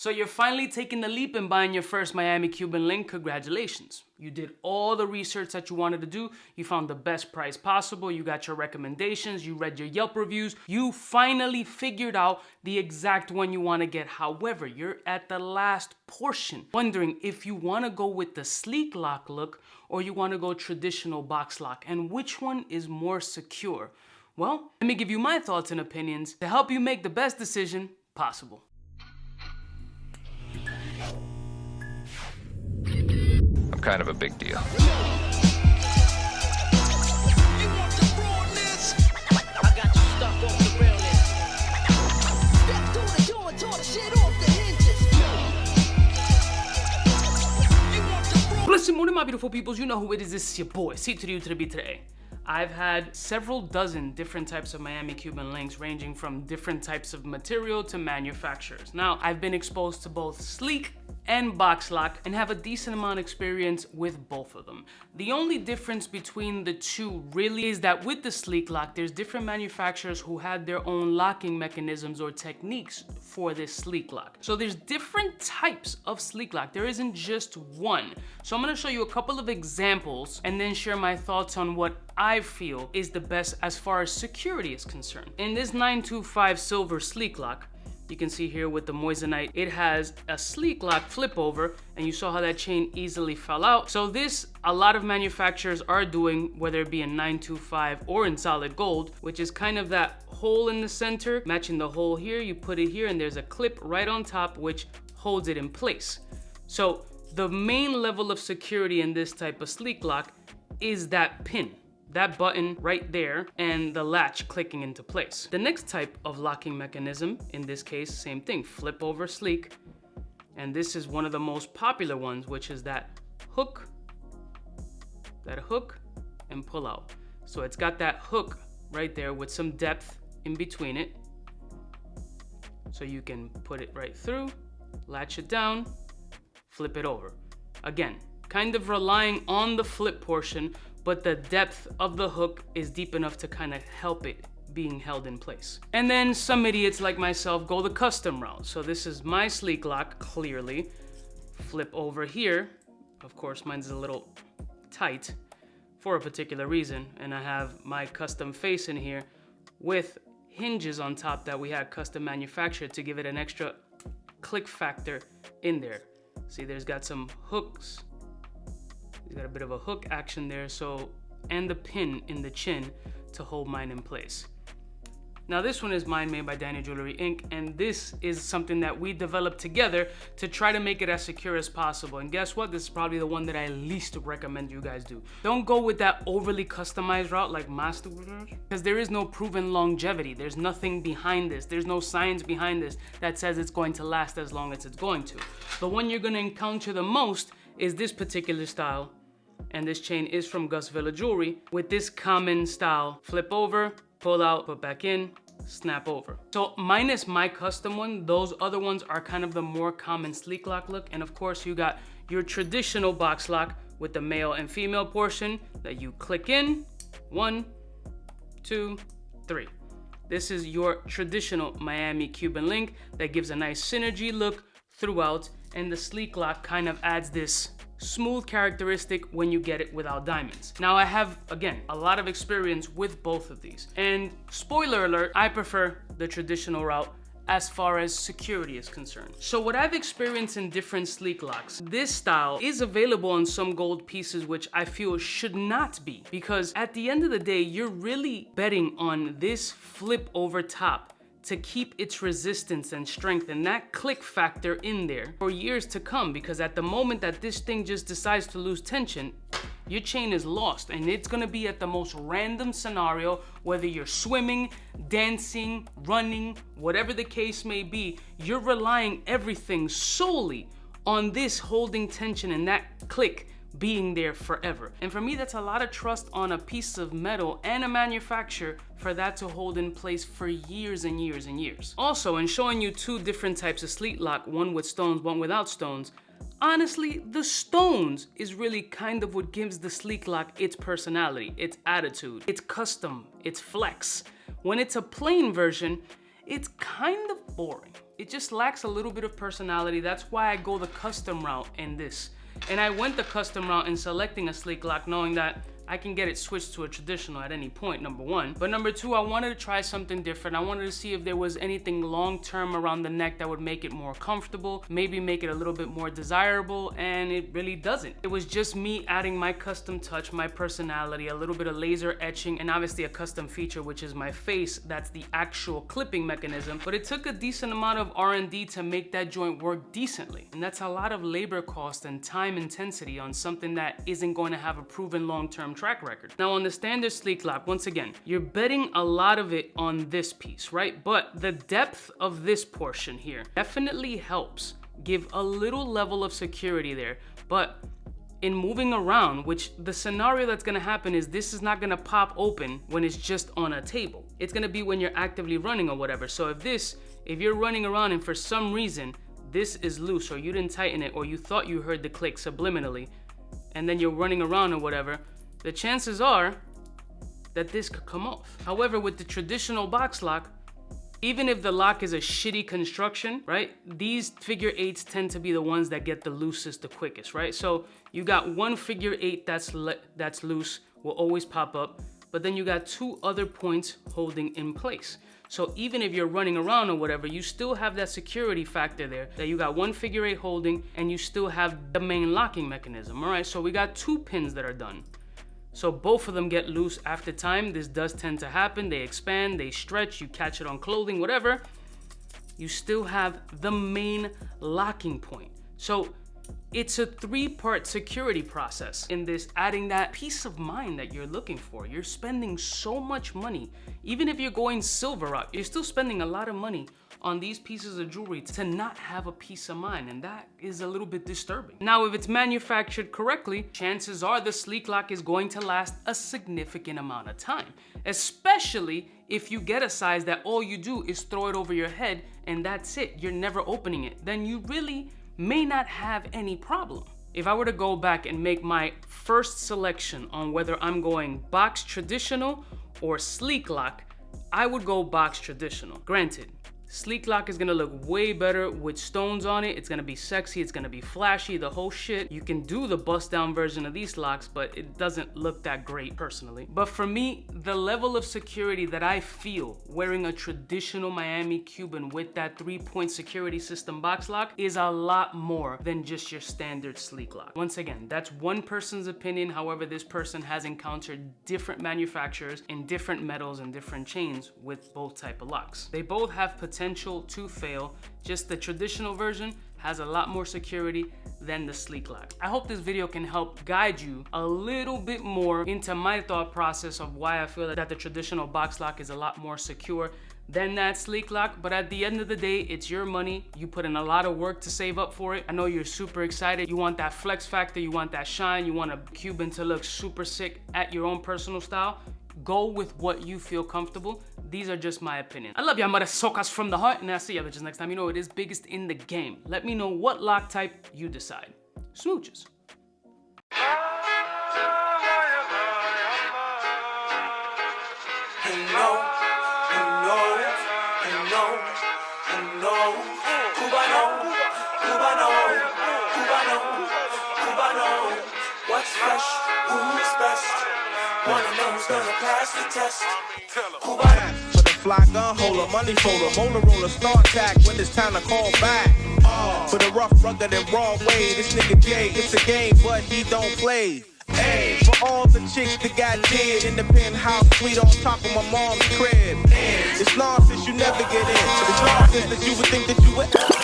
So you're finally taking the leap and buying your first Miami Cuban Link. Congratulations. You did all the research that you wanted to do. You found the best price possible. You got your recommendations. You read your Yelp reviews. You finally figured out the exact one you want to get. However, you're at the last portion, wondering if you want to go with the sleek lock look or you want to go traditional box lock, and which one is more secure. Well, let me give you my thoughts and opinions to help you make the best decision possible. I'm kind of a big deal. Listen, morning, my beautiful peoples. You know who it is. This is your boy, C to the U to the B to the A. I've had several dozen different types of Miami Cuban links, ranging from different types of material to manufacturers. Now, I've been exposed to both sleek and box lock and have a decent amount of experience with both of them. The only difference between the two really is that with the sleek lock, there's different manufacturers who had their own locking mechanisms or techniques for this sleek lock. So there's different types of sleek lock. There isn't just one. So I'm gonna show you a couple of examples and then share my thoughts on what I feel is the best as far as security is concerned. In this 925 silver sleek lock, you can see here with the moissanite, it has a sleek lock flip over, and you saw how that chain easily fell out. So this, a lot of manufacturers are doing, whether it be in 925 or in solid gold, which is kind of that hole in the center, matching the hole here, you put it here, and there's a clip right on top which holds it in place. So the main level of security in this type of sleek lock is that pin, that button right there, and the latch clicking into place. The next type of locking mechanism, in this case, same thing, flip over sleek. And this is one of the most popular ones, which is that hook and pull out. So it's got that hook right there with some depth in between it. So you can put it right through, latch it down, flip it over. Again, kind of relying on the flip portion, but the depth of the hook is deep enough to kind of help it being held in place. And then some idiots like myself go the custom route. So this is my sleek lock, clearly. Flip over here. Of course, mine's a little tight for a particular reason. And I have my custom face in here with hinges on top that we had custom manufactured to give it an extra click factor in there. See, there's got some hooks. He's got a bit of a hook action there, and the pin in the chin to hold mine in place. Now this one is mine, made by Danny Jewelry Inc., and this is something that we developed together to try to make it as secure as possible. And guess what? This is probably the one that I least recommend you guys do. Don't go with that overly customized route like Master, because there is no proven longevity. There's nothing behind this. There's no science behind this that says it's going to last as long as it's going to. The one you're going to encounter the most is this particular style. And this chain is from Gus Villa Jewelry with this common style: flip over, pull out, put back in, snap over. So minus my custom one, those other ones are kind of the more common sleek lock look. And of course you got your traditional box lock with the male and female portion that you click in. 1, 2, 3. This is your traditional Miami Cuban Link that gives a nice synergy look throughout, and the sleek lock kind of adds this smooth characteristic when you get it without diamonds. Now I have, again, a lot of experience with both of these. And spoiler alert, I prefer the traditional route as far as security is concerned. So what I've experienced in different sleek locks, this style is available on some gold pieces, which I feel should not be, because at the end of the day, you're really betting on this flip over top to keep its resistance and strength and that click factor in there for years to come, because at the moment that this thing just decides to lose tension, your chain is lost, and it's gonna be at the most random scenario, whether you're swimming, dancing, running, whatever the case may be, you're relying everything solely on this holding tension and that click being there forever. And for me, that's a lot of trust on a piece of metal and a manufacturer for that to hold in place for years and years and years. Also, in showing you two different types of sleek lock, one with stones, one without stones, honestly, the stones is really kind of what gives the sleek lock its personality, its attitude, its custom, its flex. When it's a plain version, it's kind of boring. it just lacks a little bit of personality. That's why I go the custom route in this. And I went the custom route in selecting a sleek lock, knowing that I can get it switched to a traditional at any point, number one. But number two, I wanted to try something different. I wanted to see if there was anything long-term around the neck that would make it more comfortable, maybe make it a little bit more desirable, and it really doesn't. It was just me adding my custom touch, my personality, a little bit of laser etching, and obviously a custom feature, which is my face. That's the actual clipping mechanism. But it took a decent amount of R&D to make that joint work decently. And that's a lot of labor cost and time intensity on something that isn't going to have a proven long-term track record. Now on the standard sleek lock, once again, you're betting a lot of it on this piece, right? But the depth of this portion here definitely helps give a little level of security there. But in moving around, which the scenario that's gonna happen is this is not gonna pop open when it's just on a table. It's gonna be when you're actively running or whatever. So if you're running around and for some reason this is loose or you didn't tighten it or you thought you heard the click subliminally and then you're running around or whatever, the chances are that this could come off. However, with the traditional box lock, even if the lock is a shitty construction, right? These figure eights tend to be the ones that get the loosest the quickest, right? So you got one figure eight that's loose, will always pop up, but then you got two other points holding in place. So even if you're running around or whatever, you still have that security factor there, that you got one figure eight holding and you still have the main locking mechanism, all right? So we got two pins that are done. So both of them get loose after time. This does tend to happen. They expand, they stretch, you catch it on clothing, whatever. You still have the main locking point. So it's a three-part security process in this, adding that peace of mind that you're looking for. You're spending so much money. Even if you're going silver rock, you're still spending a lot of money on these pieces of jewelry to not have a peace of mind, and that is a little bit disturbing. Now, if it's manufactured correctly, chances are the sleek lock is going to last a significant amount of time, especially if you get a size that all you do is throw it over your head and that's it, you're never opening it, then you really may not have any problem. If I were to go back and make my first selection on whether I'm going box traditional or sleek lock, I would go box traditional. Granted, sleek lock is gonna look way better with stones on it. It's gonna be sexy, it's gonna be flashy, the whole shit. You can do the bust down version of these locks, but it doesn't look that great personally. But for me, the level of security that I feel wearing a traditional Miami Cuban with that 3-point security system box lock is a lot more than just your standard sleek lock. Once again, that's one person's opinion. However, this person has encountered different manufacturers in different metals and different chains with both type of locks. They both have potential to fail. Just the traditional version has a lot more security than the sleek lock. I hope this video can help guide you a little bit more into my thought process of why I feel that the traditional box lock is a lot more secure than that sleek lock. But at the end of the day, it's your money. You put in a lot of work to save up for it. I know you're super excited. You want that flex factor, you want that shine, you want a Cuban to look super sick at your own personal style. Go with what you feel comfortable. These are just my opinion. I love y'all mother suckers from the heart, and I'll see y'all bitches next time. You know it is biggest in the game. Let me know what lock type you decide. Smooches. What's fresh? Who's best? Wanna know who's gonna pass the test? For the fly gun holder, money folder, motor roller, start tag when it's time to call back. For the rough, rugged, and raw way, this nigga Jay, it's a game, but he don't play. Hey, for all the chicks that got dead in the penthouse suite on top of my mom's crib. It's nonsense you never get in. It's nonsense that you would think that you would.